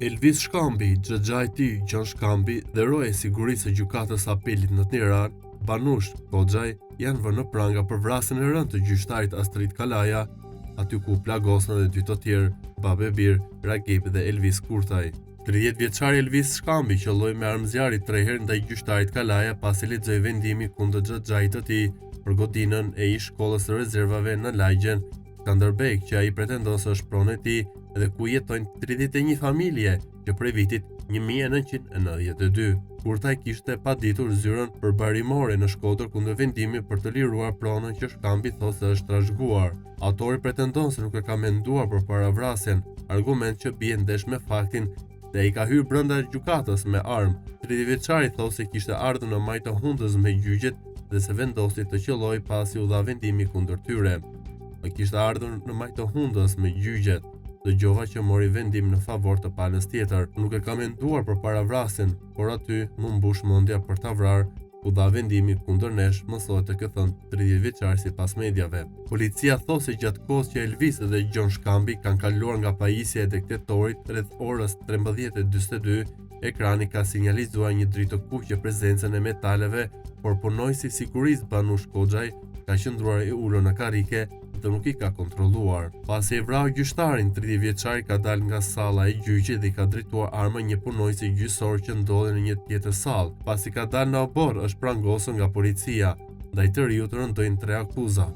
Elvis Shkambi, xhaxha i tij Gjon Shkambi dhe roja e sigurisë së gjykatës së apelit në Tiranë, Banush Koxhaj, janë vënë në pranga për vrasjen e rënë të gjyqtarit Astrid Kalaja, aty ku plagosën edhe dy të tjerë, Babe Bir, Ragepi dhe Elvis Kurtaj. 30 vjeçari Elvis Shkambi qelloi me armë zjarri 3 herë ndaj gjyqtarit Kalaja pasi lexoi vendimin kundër xhaxhait të tij për godinën e ish shkollës së rezervave në Lajgjen, Skanderbeg, që ai pretendon se është pronë e tij dhe ku jetojnë 31 familje që prej vitit 1992. Kurtaj kishte paditur zyrën për barimore në Shkodër kundër vendimit për të liruar pronën që Shkambi thotë se është trashëguar. Autori pretendon se nuk e ka menduar përpara vrasjen, argument që bie ndesh me faktin se ai ka hyrë brenda gjykatës me armë. 30 vjeçari thotë se kishte ardhur në maj të hundës me gjyqjet dhe se vendosi të qelloj pasi u dha vendimi kundër tyre. Kishte ardhur në maj të hundës me gjyqjet. Dëgjova që mori vendim në favor të palës tjetër. Nuk e ka menduar përpara vrasjen, por aty më mbush mendja për ta vrarë, u dha vendimi kundër nesh, mësohet të këthën 30 vjeçar sipas mediave. Policia thosë se gjatë kohës që Elvis dhe Gjon Shkambi kanë kaluar nga pajisja e detektorit rreth orës 13:42, ekrani ka sinjalizuar një dritë të kuqe prezencën e metaleve, por punojësi i sigurisë Banush Koxhaj ka qëndruar i ulur në karrike dhe nuk i ka kontrolluar. Pasi e vrau gjyqtarin, 30 vjeçari ka dalë nga salla e gjyqit dhe ka drejtuar armën një punojësi gjyqësor që ndodhi në një tjetër sallë. Pasi ka dalë në obor, është prangosur nga policia. Ndaj të riut rëndojnë 3 akuza.